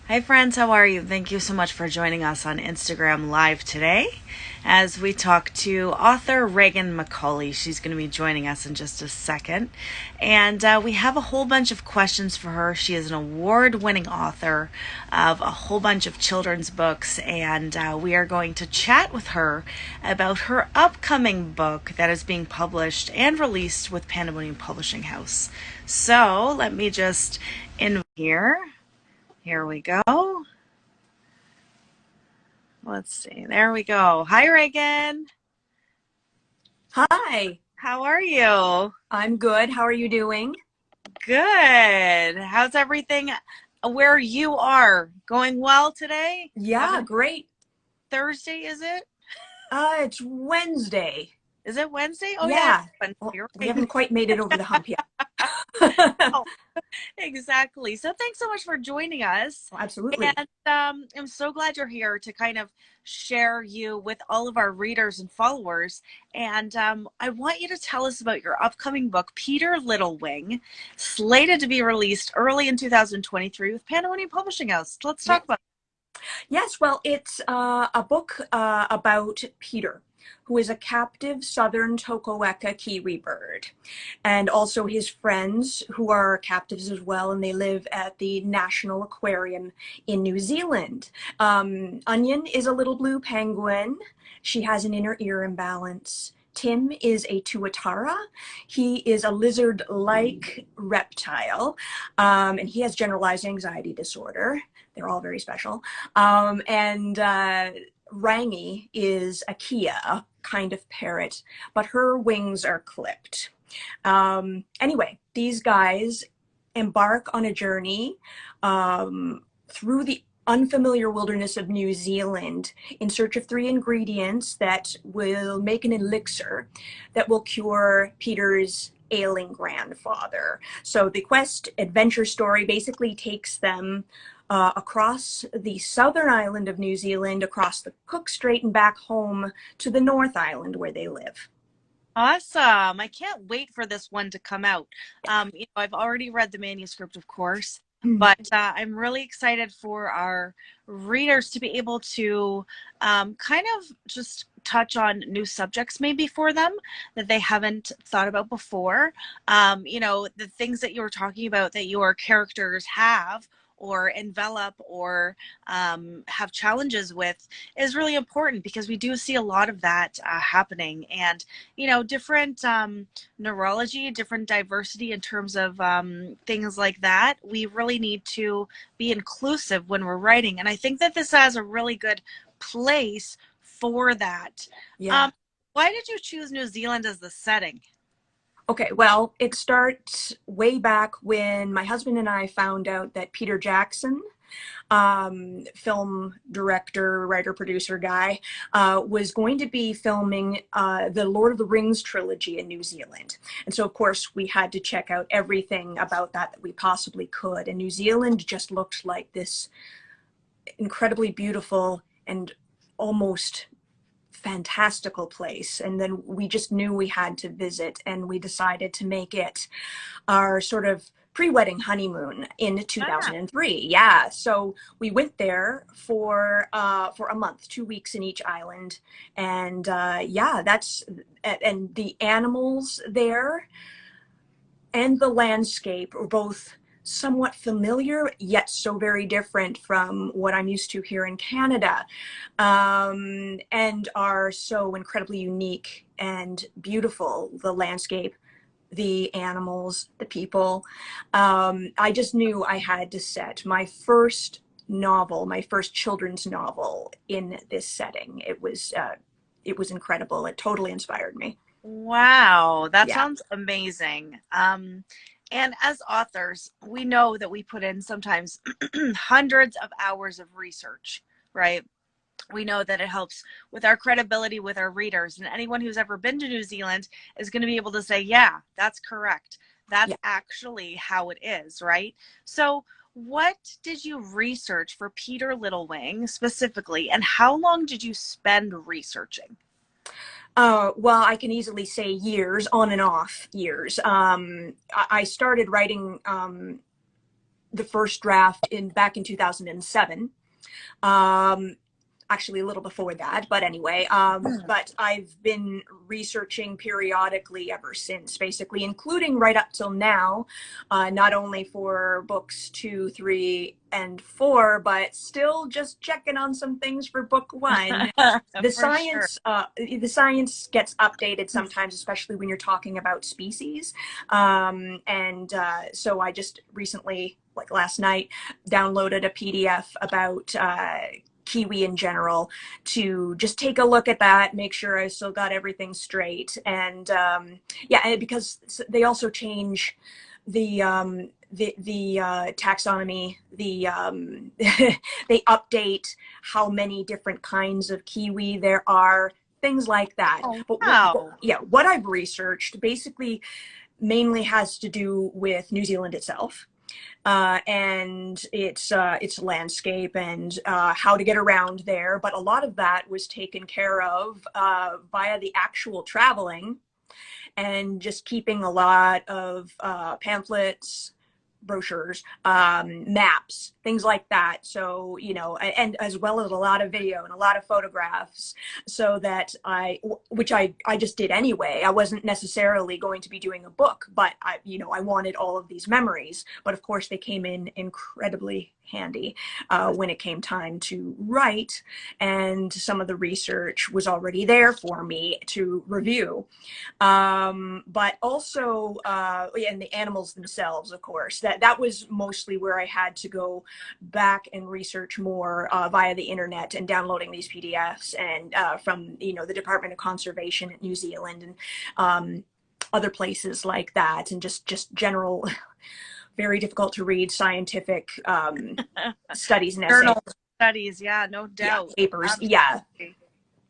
Hi, friends. How are you? Thank you so much for joining us on Instagram Live today as we talk to author Regan Macaulay. She's going to be joining us in just a second. And we have a whole bunch of questions for her. She is an award winning author of a whole bunch of children's books. And we are going to chat with her about her upcoming book that is being published and released with Pandamonium Publishing House. So let me just in here. Here we go. Let's see. There we go. Hi, Reagan. Hi, How are you? I'm good. How are you doing? Good. How's everything where you are? Going well today? Yeah, great. Thursday, is it? It's Wednesday. Is it Wednesday? Oh, yeah, it Yeah. is Wednesday. Well, You're we right. haven't quite made it over the hump yet. Oh, exactly. So thanks so much for joining us. Absolutely. And I'm so glad you're here to kind of share you with all of our readers and followers. And I want you to tell us about your upcoming book, Peter Littlewing, slated to be released early in 2023 with Pandemonium Publishing House. Let's Yeah. talk about Yes, well, it's a book about Peter, who is a captive southern Tokoweka Kiwi bird, and also his friends who are captives as well, and they live at the National Aquarium in New Zealand. Onion is a little blue penguin. She has an inner ear imbalance. Tim is a tuatara. He is a lizard-like reptile, and he has generalized anxiety disorder. They're all very special. And Rangi is a Kia, a kind of parrot, but her wings are clipped. Anyway, these guys embark on a journey through the unfamiliar wilderness of New Zealand in search of three ingredients that will make an elixir that will cure Peter's ailing grandfather. So the quest adventure story basically takes them across the southern island of New Zealand, across the Cook Strait, and back home to the North Island where they live. Awesome. I can't wait for this one to come out. I've already read the manuscript, of course, Mm. but I'm really excited for our readers to be able to kind of just touch on new subjects maybe for them that they haven't thought about before. The things that you were talking about that your characters have or envelop or have challenges with is really important because we do see a lot of that happening. And different neurology, different diversity in terms of things like that. We really need to be inclusive when we're writing. And I think that this has a really good place for that. Yeah. Um, why did you choose New Zealand as the setting? Okay, well, it starts way back when my husband and I found out that Peter Jackson, film director, writer, producer guy, was going to be filming the Lord of the Rings trilogy in New Zealand. And so, of course, we had to check out everything about that we possibly could. And New Zealand just looked like this incredibly beautiful and almost fantastical place. And then we just knew we had to visit, and we decided to make it our sort of pre-wedding honeymoon in Ah, 2003. Yeah, so we went there for a month, 2 weeks in each island, and yeah, that's and the animals there and the landscape are both somewhat familiar, yet so very different from what I'm used to here in Canada, and are so incredibly unique and beautiful. The landscape, the animals, the people. I just knew I had to set my first novel, my first children's novel in this setting. It was incredible. It totally inspired me. wow, that Yeah. sounds amazing. And as authors, we know that we put in sometimes hundreds of hours of research, right? We know that it helps with our credibility with our readers. And anyone who's ever been to New Zealand is going to be able to say, yeah, that's correct. That's Yeah. actually how it is, right? So, what did you research for Peter Littlewing specifically, and how long did you spend researching? Well, I can easily say years, on and off years. I started writing the first draft back in 2007. Actually a little before that, but anyway, but I've been researching periodically ever since, basically, including right up till now, not only for books 2, 3, and 4, but still just checking on some things for book 1. The For sure. the science gets updated sometimes, especially when you're talking about species. So I just recently, like last night, downloaded a PDF about kiwi in general to just take a look at that, make sure I still got everything straight. And yeah, because they also change the taxonomy, they update how many different kinds of kiwi there are, things like that. Oh, But wow. yeah, what I've researched basically mainly has to do with New Zealand itself. And its landscape and how to get around there. But a lot of that was taken care of via the actual traveling and just keeping a lot of pamphlets, brochures, maps, things like that. So, you know, and as well as a lot of video and a lot of photographs, so that which I just did anyway. I wasn't necessarily going to be doing a book, but you know, I wanted all of these memories. But of course, they came in incredibly handy when it came time to write, and some of the research was already there for me to review. But also, and the animals themselves, of course, that was mostly where I had to go back and research more via the internet and downloading these PDFs and from, you know, the Department of Conservation at New Zealand and other places like that, and just general very difficult to read scientific studies and essays. Journal studies, yeah, no Yeah, doubt. papers. Absolutely. Yeah.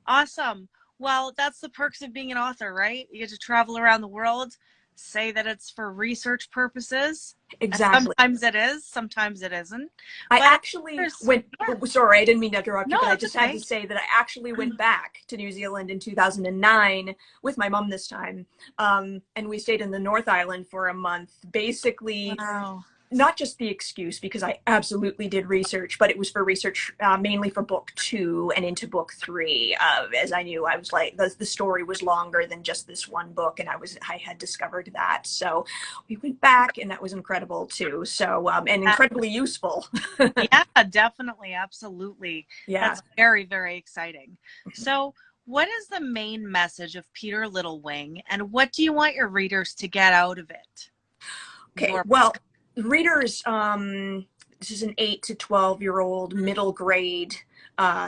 Awesome. Well, that's the perks of being an author, right? You get to travel around the world, say that it's for research purposes. Exactly. Sometimes it is, sometimes it isn't. I But actually went, sorry, I didn't mean to interrupt you, no, but I that's just okay. had to say that I actually went back to New Zealand in 2009 with my mom this time. And we stayed in the North Island for a month, basically. Wow. Not just the excuse, because I absolutely did research, but it was for research mainly for book 2 and into book 3. As I knew, I was like, the story was longer than just this one book, and I had discovered that. So we went back, and that was incredible too. So and incredibly useful. Yeah, definitely, absolutely. Yeah. That's very, very exciting. So, what is the main message of Peter Littlewing, and what do you want your readers to get out of it? Okay, well, readers, this is an 8 to 12-year-old middle grade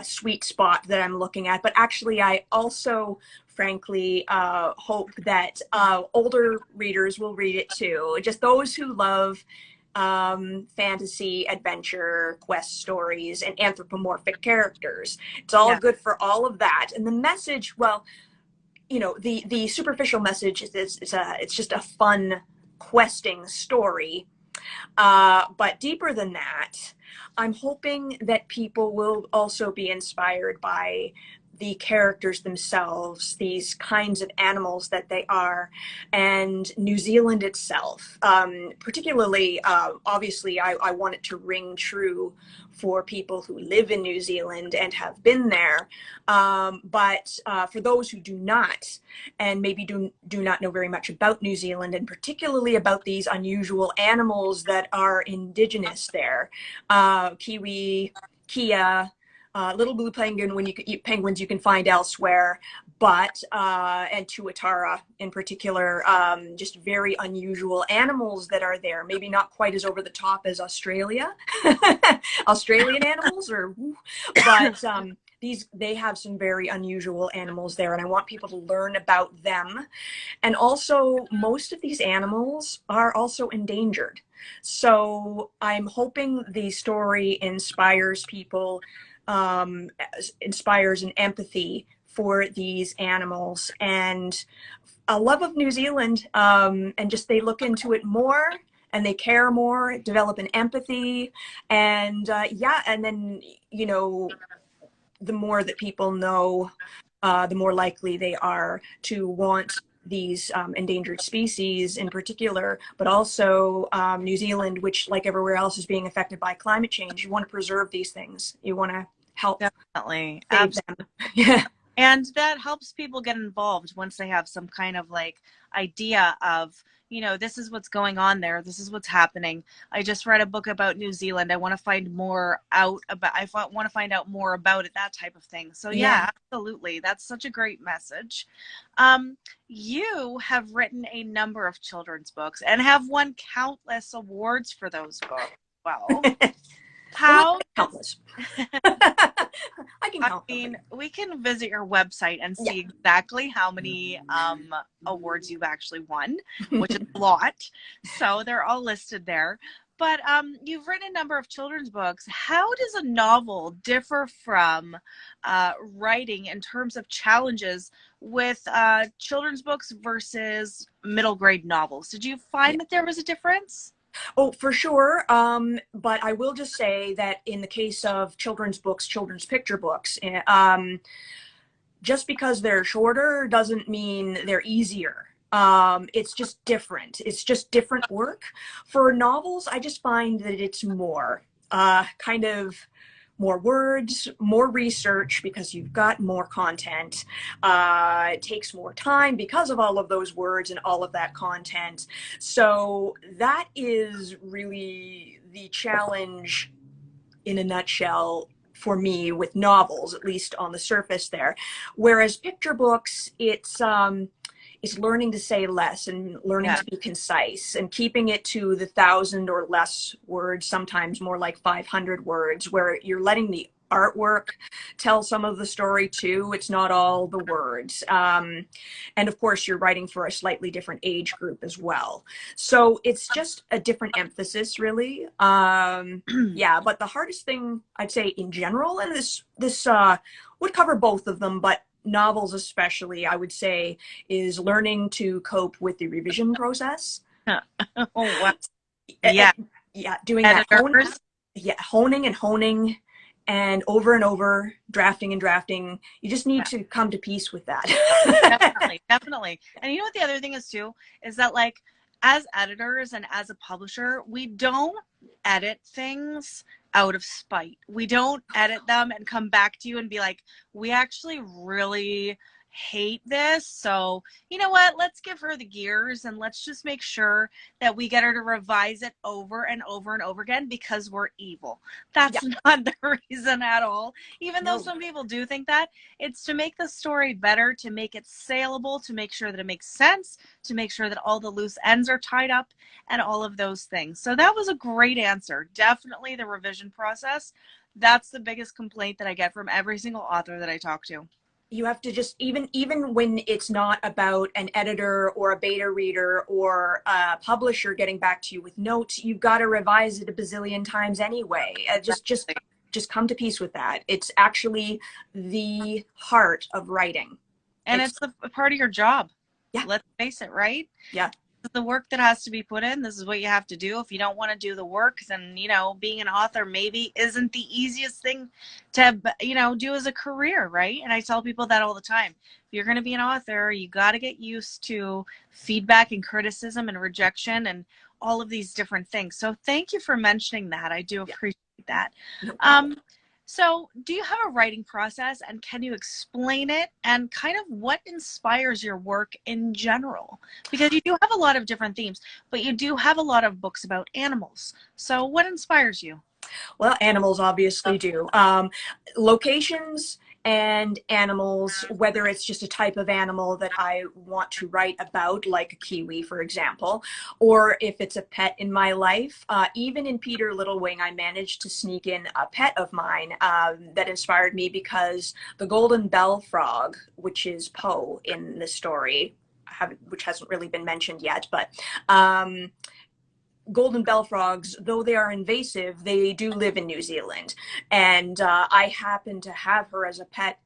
sweet spot that I'm looking at. But actually, I also, frankly, hope that older readers will read it too. Just those who love fantasy, adventure, quest stories, and anthropomorphic characters. It's all good for all of that. And the message, well, you know, the superficial message is it's just a fun questing story. But deeper than that, I'm hoping that people will also be inspired by the characters themselves, these kinds of animals that they are, and New Zealand itself. Particularly, obviously, I want it to ring true for people who live in New Zealand and have been there. But for those who do not, and maybe do not know very much about New Zealand, and particularly about these unusual animals that are indigenous there, kiwi, kia, little blue penguin penguins you can find elsewhere, but and tuatara in particular, just very unusual animals that are there. Maybe not quite as over the top as Australia, Australian animals, but they have some very unusual animals there, and I want people to learn about them. And also, most of these animals are also endangered. So I'm hoping the story inspires people, inspires an empathy for these animals and a love of New Zealand, and just they look into it more and they care more, develop an empathy, and yeah, and then, you know, the more that people know, the more likely they are to want these endangered species in particular, but also New Zealand, which, like everywhere else, is being affected by climate change. You want to preserve these things. You want to help Definitely. save them. Yeah. And that helps people get involved once they have some kind of like idea of, this is what's going on there. This is what's happening. I just read a book about New Zealand. I want to find more out about, I want to find out more about it, that type of thing. So yeah, absolutely. That's such a great message. You have written a number of children's books and have won countless awards for those books. Well, how countless. I can count. I mean, we can visit your website and see exactly how many awards you've actually won, which is a lot. So they're all listed there. But you've written a number of children's books. How does a novel differ from writing in terms of challenges with children's books versus middle grade novels? Did you find that there was a difference? Oh, for sure. But I will just say that in the case of children's books, children's picture books, just because they're shorter doesn't mean they're easier. It's just different. It's just different work. For novels, I just find that it's more kind of more words, more research because you've got more content. It takes more time because of all of those words and all of that content. So that is really the challenge in a nutshell for me with novels, at least on the surface there. Whereas picture books, it's learning to say less and learning to be concise and keeping it to the 1,000 or less words, sometimes more like 500 words, where you're letting the artwork tell some of the story too. It's not all the words. And of course, you're writing for a slightly different age group as well. So it's just a different emphasis, really. Yeah, but the hardest thing I'd say in general, and this would cover both of them, but novels especially, I would say, is learning to cope with the revision process. Oh, wow. Yeah. Doing Editors. that honing and over, drafting and drafting. You just need to come to peace with that. Definitely. And you know what the other thing is too, is that like as editors and as a publisher, we don't edit things out of spite. We don't edit them and come back to you and be like, we actually really hate this. So you know what? Let's give her the gears and let's just make sure that we get her to revise it over and over and over again because we're evil. That's not the reason at all. Even though some people do think that, it's to make the story better, to make it saleable, to make sure that it makes sense, to make sure that all the loose ends are tied up and all of those things. So that was a great answer. Definitely the revision process. That's the biggest complaint that I get from every single author that I talk to. You have to just, even when it's not about an editor or a beta reader or a publisher getting back to you with notes, you've got to revise it a bazillion times anyway. Just come to peace with that. It's actually the heart of writing. And it's a part of your job. Yeah. Let's face it, right? Yeah. The work that has to be put in, this is what you have to do. If you don't want to do the work, then being an author maybe isn't the easiest thing to do as a career, right? And I tell people that all the time. If you're going to be an author, you got to get used to feedback and criticism and rejection and all of these different things. So thank you for mentioning that. I do appreciate that. So do you have a writing process, and can you explain it and kind of what inspires your work in general? Because you do have a lot of different themes, but you do have a lot of books about animals. So what inspires you? Well, animals obviously do. Locations and animals, whether it's just a type of animal that I want to write about, like a kiwi, for example, or if it's a pet in my life. Even in Peter Littlewing, I managed to sneak in a pet of mine that inspired me because the golden bell frog, which is Poe in the story, which hasn't really been mentioned yet, but golden bell frogs, though they are invasive, they do live in New Zealand. And I happened to have her as a pet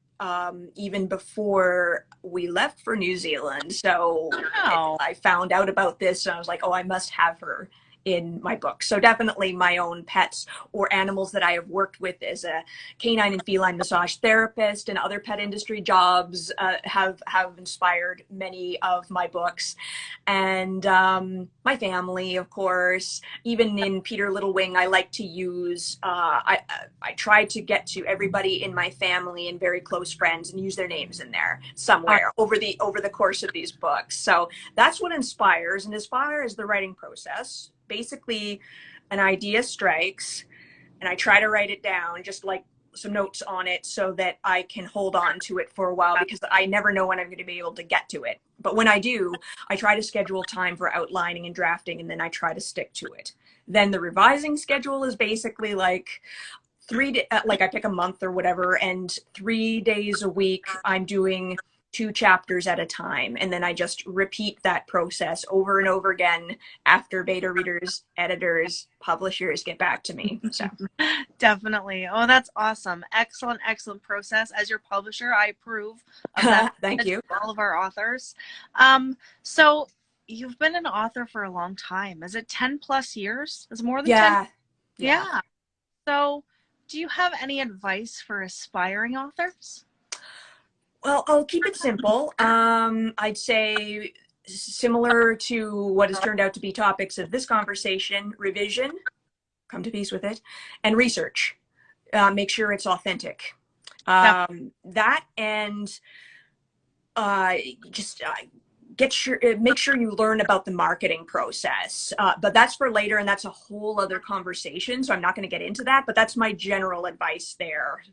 even before we left for New Zealand. So I found out about this and I was like, oh, I must have her in my book. So definitely my own pets or animals that I have worked with as a canine and feline massage therapist, and other pet industry jobs have inspired many of my books. And my family, of course. Even in Peter Little Wing, I like to use, I try to get to everybody in my family and very close friends and use their names in there somewhere over the course of these books. So that's what inspires. And as far as the writing process, basically an idea strikes and I try to write it down, just like some notes on it, so that I can hold on to it for a while, because I never know when I'm going to be able to get to it. But when I do, I try to schedule time for outlining and drafting, and then I try to stick to it. Then the revising schedule is basically like like I pick a month or whatever, and 3 days a week I'm doing 2 chapters at a time, and then I just repeat that process over and over again after beta readers, editors, publishers get back to me. So Definitely. Oh, that's awesome. Excellent, excellent process. As your publisher, I approve of that. Thank you. All of our authors. So you've been an author for a long time. Is it 10 plus years? Is it more than 10? Yeah. So do you have any advice for aspiring authors? Well, I'll keep it simple. I'd say, similar to what has turned out to be topics of this conversation: revision, come to peace with it, and research. Make sure it's authentic. That, and just make sure you learn about the marketing process. But that's for later, and that's a whole other conversation, so I'm not going to get into that, but that's my general advice there.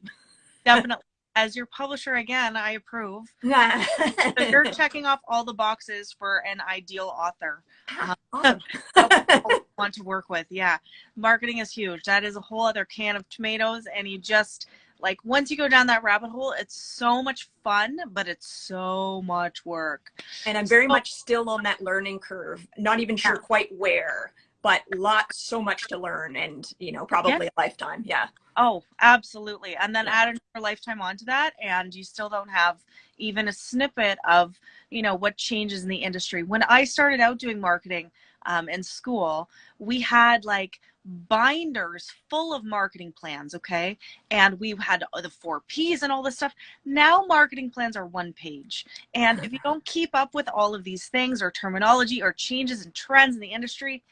Definitely. As your publisher, again, I approve. So you're checking off all the boxes for an ideal author. Awesome. Want to work with. Yeah. Marketing is huge. That is a whole other can of tomatoes. And you just, like, once you go down that rabbit hole, it's so much fun, but it's so much work. And I'm very much still on that learning curve. Not even sure quite where, but so much to learn, and, probably a lifetime. Yeah. Oh, absolutely. And then add another lifetime onto that, and you still don't have even a snippet of, what changes in the industry. When I started out doing marketing in school, we had like binders full of marketing plans, okay? And we had the 4 Ps and all this stuff. Now marketing plans are 1 page. And if you don't keep up with all of these things, or terminology, or changes and trends in the industry,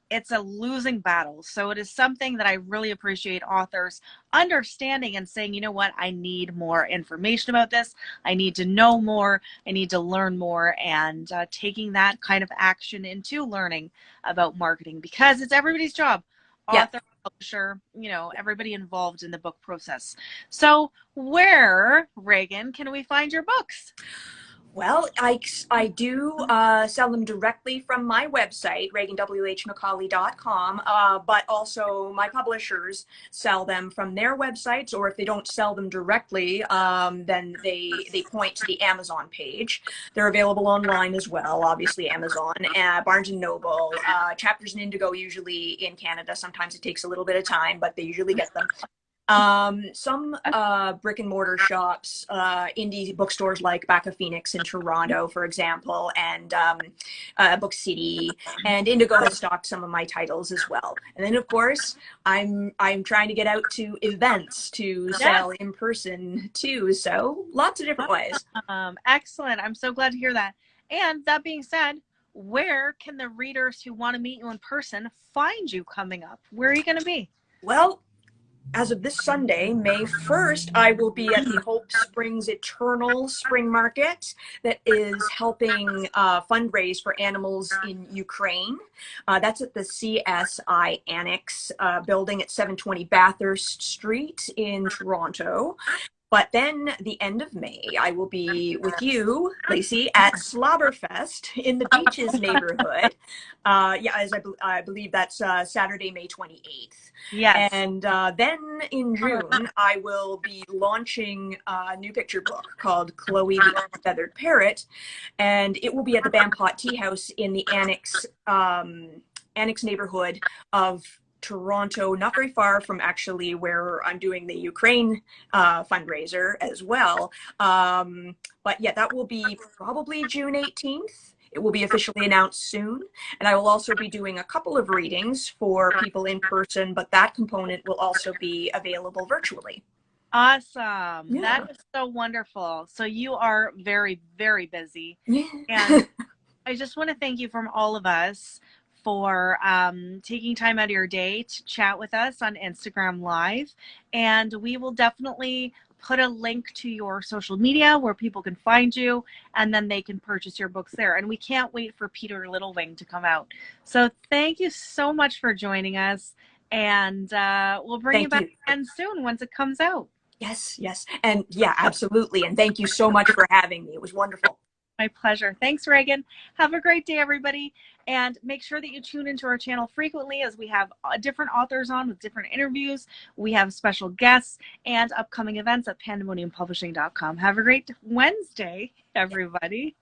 it's a losing battle. So it is something that I really appreciate authors understanding and saying, you know what, I need more information about this. I need to know more. I need to learn more, and taking that kind of action into learning about marketing, because it's everybody's job. Author, publisher, everybody involved in the book process. So where, Reagan, can we find your books? Well, I do sell them directly from my website, reganwhmacaulay.com, but also my publishers sell them from their websites, or if they don't sell them directly, then they point to the Amazon page. They're available online as well, obviously Amazon, Barnes & Noble, Chapters and Indigo usually in Canada. Sometimes it takes a little bit of time, but they usually get them. Some brick and mortar shops, indie bookstores like Back of Phoenix in Toronto, for example, and Book City, and Indigo has stocked some of my titles as well. And then, of course, I'm trying to get out to events to sell in person too. So lots of different ways. Excellent. I'm so glad to hear that. And that being said, where can the readers who want to meet you in person find you coming up? Where are you going to be? Well, as of this Sunday, May 1st, I will be at the Hope Springs Eternal Spring Market that is helping fundraise for animals in Ukraine. That's at the CSI Annex building at 720 Bathurst Street in Toronto. But then the end of May, I will be with you, Lacey, at Slobberfest in the Beaches neighborhood. As I believe that's Saturday, May 28th. Yes. And then in June, I will be launching a new picture book called Chloe the Feathered Parrot. And it will be at the Bampot Tea House in the Annex neighborhood of Toronto, not very far from actually where I'm doing the Ukraine fundraiser as well. But yeah, that will be probably June 18th. It will be officially announced soon. And I will also be doing a couple of readings for people in person, but that component will also be available virtually. Awesome. Yeah. That is so wonderful. So you are very, very busy. Yeah. And I just want to thank you from all of us for taking time out of your day to chat with us on Instagram Live. And we will definitely put a link to your social media where people can find you, and then they can purchase your books there. And we can't wait for Peter Littlewing to come out. So thank you so much for joining us. And we'll bring you Thank back you. again soon once it comes out. Yes, yes. And yeah, absolutely. And thank you so much for having me. It was wonderful. My pleasure. Thanks, Reagan. Have a great day, everybody. And make sure that you tune into our channel frequently as we have different authors on with different interviews. We have special guests and upcoming events at pandamoniumpublishing.com. Have a great Wednesday, everybody.